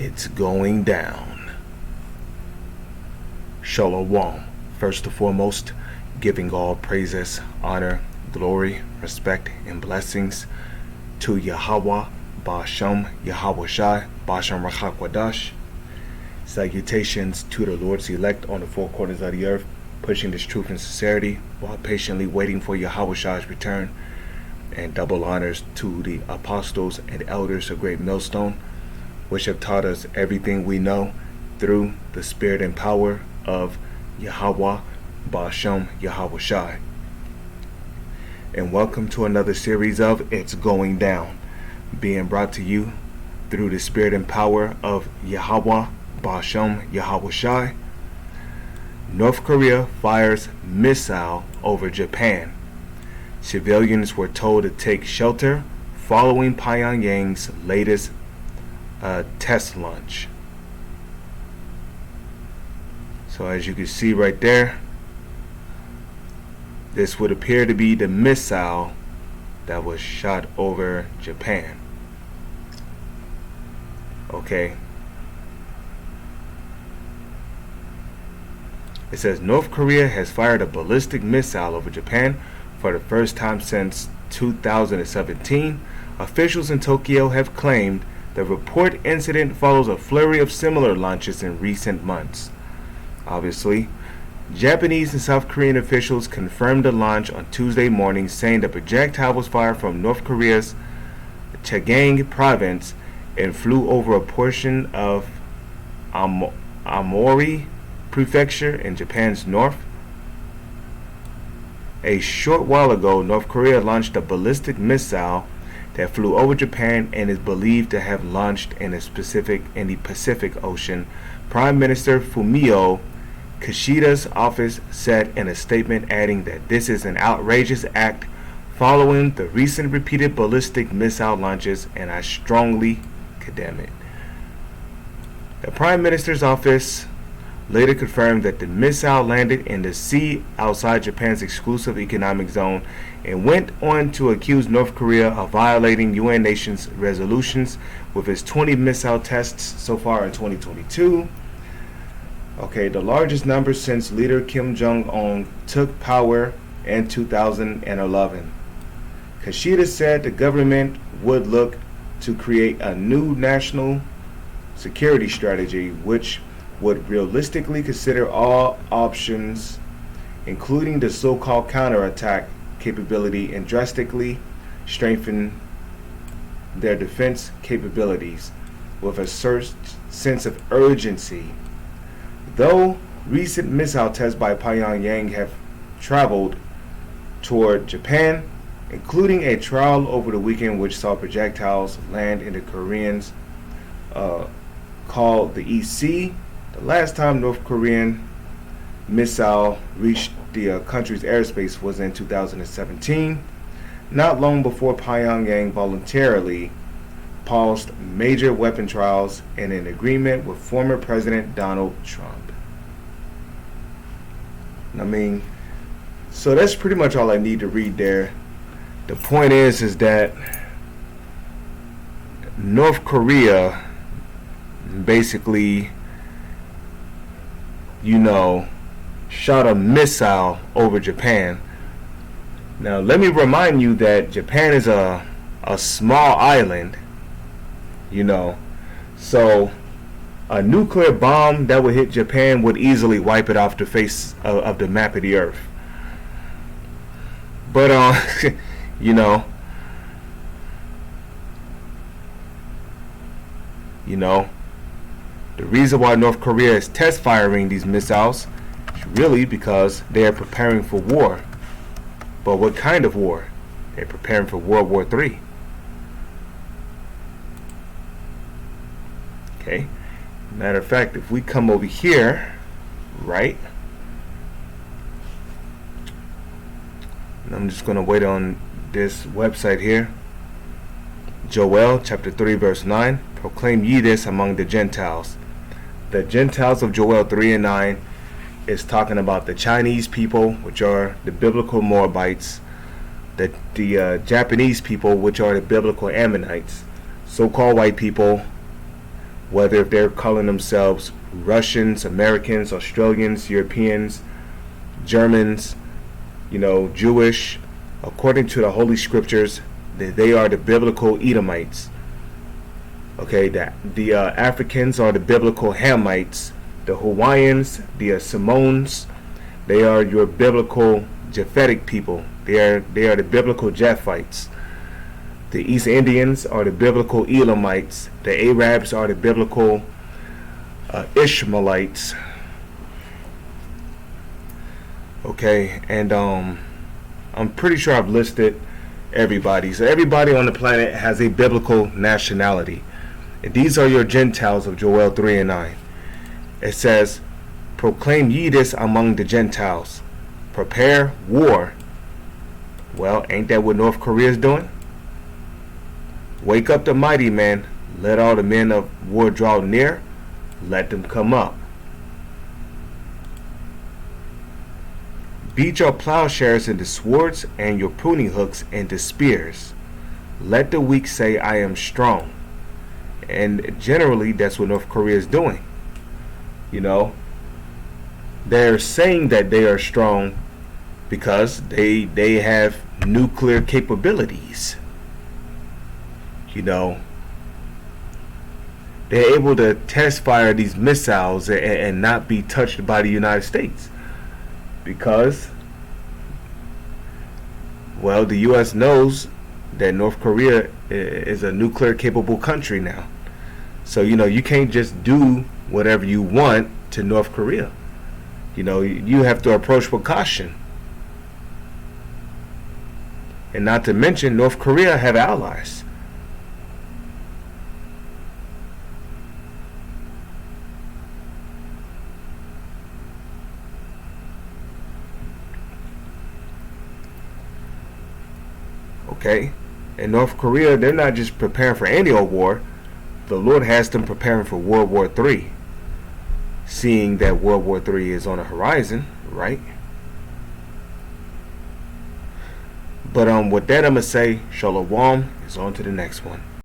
It's going down. Shalom. First and foremost, giving all praises, honor, glory, respect, and blessings to Yahweh, Ba'ashem, Yahweh Shai, Ba'ashem Rachakwadash. Salutations to the Lord's elect on the four corners of the earth, pushing this truth and sincerity while patiently waiting for Yahweh Shai's return. And double honors to the apostles and elders of Great Millstone, which have taught us everything we know through the spirit and power of Yahweh, Ba'ashem, Yahweh Shai. And welcome to another series of It's Going Down, being brought to you through the spirit and power of Yahweh, Ba'ashem, Yahweh Shai. North Korea fires missile over Japan. Civilians were told to take shelter following Pyongyang's latest test launch. So as you can see right there, this would appear to be the missile that was shot over Japan. Okay. It says North Korea has fired a ballistic missile over Japan for the first time since 2017. Officials in Tokyo have claimed the report incident follows a flurry of similar launches in recent months. Obviously, Japanese and South Korean officials confirmed the launch on Tuesday morning, saying the projectile was fired from North Korea's Chagang province and flew over a portion of Aomori Prefecture in Japan's north. A short while ago, North Korea launched a ballistic missile that flew over Japan and is believed to have launched in the Pacific Ocean. Prime Minister Fumio Kishida's office said in a statement, adding that this is an outrageous act following the recent repeated ballistic missile launches, and I strongly condemn it. The Prime Minister's office later confirmed that the missile landed in the sea outside Japan's exclusive economic zone and went on to accuse North Korea of violating UN nations resolutions with its 20 missile tests so far in 2022. Okay, the largest number since leader Kim Jong-un took power in 2011. Kishida said the government would look to create a new national security strategy which would realistically consider all options, including the so-called counterattack capability, and drastically strengthen their defense capabilities with a sense of urgency. Though recent missile tests by Pyongyang have traveled toward Japan, including a trial over the weekend which saw projectiles land in the Koreans called the EC. The last time North Korean missile reached the country's airspace was in 2017, not long before Pyongyang voluntarily paused major weapon trials in an agreement with former President Donald Trump. I mean, so that's pretty much all I need to read there. The point is that North Korea basically, shot a missile over Japan. Now, let me remind you that Japan is a small island, so a nuclear bomb that would hit Japan would easily wipe it off the face of the map of the earth. But, the reason why North Korea is test firing these missiles is really because they are preparing for war. But what kind of war? They're preparing for World War III. Okay. Matter of fact, if we come over here, right? And I'm just going to wait on this website here. Joel chapter 3 verse 9. Proclaim ye this among the Gentiles. The Gentiles of Joel 3 and 9 is talking about the Chinese people, which are the biblical Moabites, the Japanese people, which are the biblical Ammonites, so-called white people, whether if they're calling themselves Russians, Americans, Australians, Europeans, Germans, Jewish, according to the Holy Scriptures, they are the biblical Edomites. Okay, the Africans are the biblical Hamites. The Hawaiians, the Samoans, they are your biblical Japhetic people. They are the biblical Japhites. The East Indians are the biblical Elamites. The Arabs are the biblical Ishmaelites. Okay, and I'm pretty sure I've listed everybody. So everybody on the planet has a biblical nationality. And these are your Gentiles of Joel 3 and 9. It says, proclaim ye this among the Gentiles. Prepare war. Well, ain't that what North Korea is doing? Wake up the mighty men. Let all the men of war draw near. Let them come up. Beat your plowshares into swords and your pruning hooks into spears. Let the weak say, I am strong. And generally, that's what North Korea is doing. They're saying that they are strong because they have nuclear capabilities. They're able to test fire these missiles and not be touched by the United States because, well, the U.S. knows that North Korea is a nuclear capable country now. So, you can't just do whatever you want to North Korea. You have to approach with caution. And not to mention, North Korea have allies. Okay? And North Korea, they're not just preparing for any old war. The Lord has them preparing for World War III. Seeing that World War III is on the horizon, right? But with that, I'm going to say, Shalom is on to the next one.